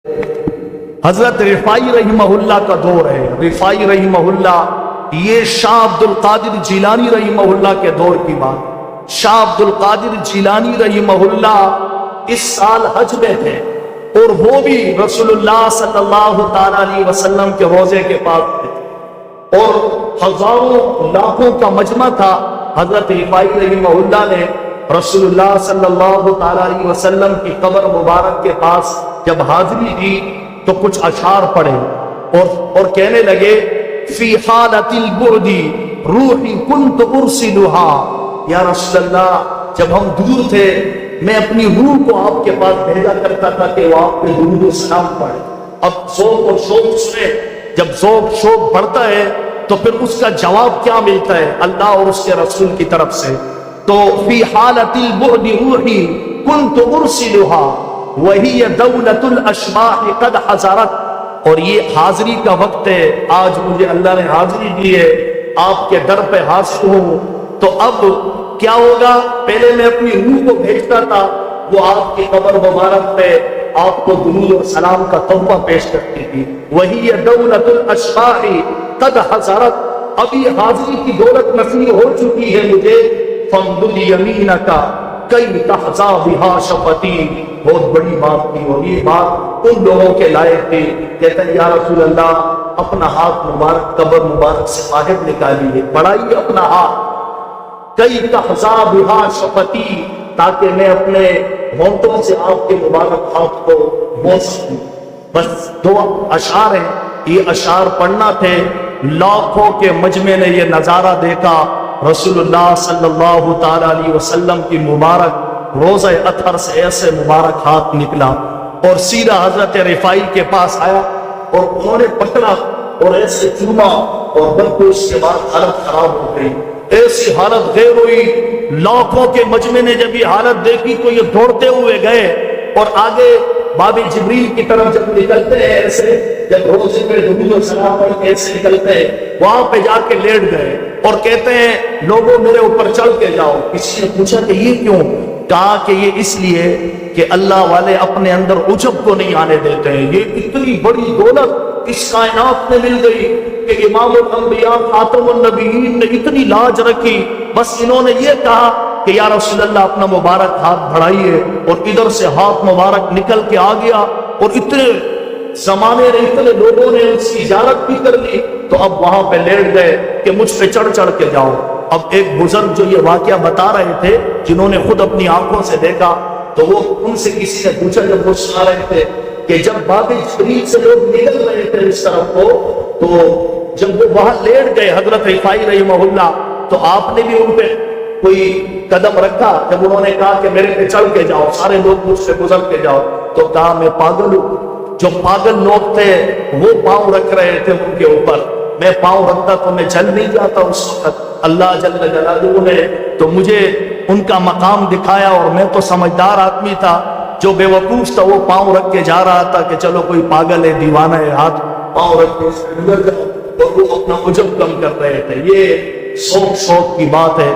حضرت رفاعی رحمہ اللہ کا دور ہے. رفاعی رحمہ اللہ یہ شاہ عبد القادر جیلانی رحمہ اللہ کے دور کی بات. شاہ عبد القادر جیلانی رحمہ اللہ اس سال حج میں تھے اور وہ بھی رسول اللہ صلی اللہ تعالی علیہ وسلم کے روضے کے پاس تھے اور ہزاروں لاکھوں کا مجمع تھا. حضرت رفاعی رحمہ اللہ نے رسول اللہ صلی اللہ تعالی علیہ وسلم کی قبر مبارک کے پاس جب حاضری دی تو کچھ اشعار پڑھے اور کہنے لگے فی حالت البعد روحی کنت ارسلها. یا رسول اللہ جب ہم دور تھے میں اپنی روح کو آپ کے پاس بھیجا کرتا تھا کہ وہ آپ پہ درود و سلام پڑھے. اب ذوق اور شوق سنے, جب ذوق شوق بڑھتا ہے تو پھر اس کا جواب کیا ملتا ہے اللہ اور اس کے رسول کی طرف سے. تو فی حالت البعد روحی کنت ارسلها وہی دولت الاشباح قد حضرت. اور یہ حاضری کا وقت ہے, آج مجھے اللہ نے حاضری دی ہے, آپ کے در پہ حاضر ہوں. تو اب کیا ہوگا, پہلے میں اپنی روح کو بھیجتا تھا, وہ آپ کی قبر مبارک پہ آپ کو درود اور سلام کا تحفہ پیش کرتی تھی. وہی دولت الاشباح قد حضرت, ابھی حاضری کی دولت نصیب ہو چکی ہے مجھے. فامدد یمینک کئی تحظی بہا شفتی. بہت بڑی بات تھی اور یہ بات ان لوگوں کے لائق تھی. کہتے ہیں یا رسول اللہ اپنا ہاتھ مبارک قبر مبارک سے باہر نکالیے, بڑھائیے اپنا ہاتھ. کئی تحظی بہا شفتی, تاکہ میں اپنے ہونٹوں سے آپ کے مبارک ہاتھ کو بوس سکوں. بس دو اشعار ہیں, یہ اشعار پڑھنا تھے. لاکھوں کے مجمع نے یہ نظارہ دیکھا, رسول اللہ صلی اللہ تعالی علیہ وسلم کی مبارک روزہ اطہر سے ایسے مبارک ہاتھ نکلا اور سیدھا حضرت رفاعی کے پاس آیا اور انہوں نے پکڑا اور ایسے چوما اور بلکہ اس کے بعد حالت خراب ہو گئی. ایسی حالت غیر ہوئی. لاکھوں کے مجمع نے جب یہ حالت دیکھی تو یہ دوڑتے ہوئے گئے اور آگے باب جبریل کی طرف جب نکلتے ہیں ایسے, جب روزے میں درود و سلام پڑھ کے ایسے نکلتے ہیں, وہاں پہ جا کے لیٹ گئے اور کہتے ہیں لوگوں میرے اوپر چڑھ کے جاؤ. کسی نے پوچھا کہ یہ کیوں؟ کہا کہ یہ اس لیے کہ اللہ والے اپنے اندر عجب کو نہیں آنے دیتے ہیں. یہ اتنی بڑی دولت اس کائنات میں مل گئی کہ امام الانبیاء خاتم النبیین نے اتنی لاج رکھی, بس انہوں نے یہ کہا کہ یا رسول اللہ اپنا مبارک ہاتھ بڑھائیے, اور ادھر سے ہاتھ مبارک نکل کے آ گیا اور اتنے زمانے نے اتنے لوگوں نے اس کی اجازت بھی کر لی. تو اب وہاں پہ لیٹ گئے کہ مجھ پہ چڑھ چڑھ کے جاؤ. اب ایک بزرگ جو یہ واقعہ بتا رہے تھے, جنہوں نے خود اپنی آنکھوں سے دیکھا, تو وہ ان سے کسی نے پوچھا جب وہ سنا رہے تھے کہ جب باب جبریل سے لوگ نکل رہے تھے اس طرف کو, تو جب وہ وہاں لیٹ گئے حضرت رفاعی رحمہ اللہ, تو آپ نے بھی ان پہ کوئی قدم رکھا. جب انہوں نے کہا کہ میرے پہ چڑھ کے جاؤ, سارے لوگ مجھ سے گزر کے جاؤ, تو کہا میں پاگل ہوں. جو پاگل لوگ تھے وہ پاؤں رکھ رہے تھے ان کے اوپر, میں پاؤں رکھتا تو میں چل نہیں جاتا اس وقت. اللہ جل جلالہ نے تو مجھے ان کا مقام دکھایا اور میں تو سمجھدار آدمی تھا, جو بے وقوف تھا وہ پاؤں رکھ کے جا رہا تھا کہ چلو کوئی پاگل ہے دیوانہ ہے, ہاتھ پاؤں رکھ کے گزر جاؤ, اور وہ اپنا عجب کم کر رہے تھے. یہ شوق کی بات ہے.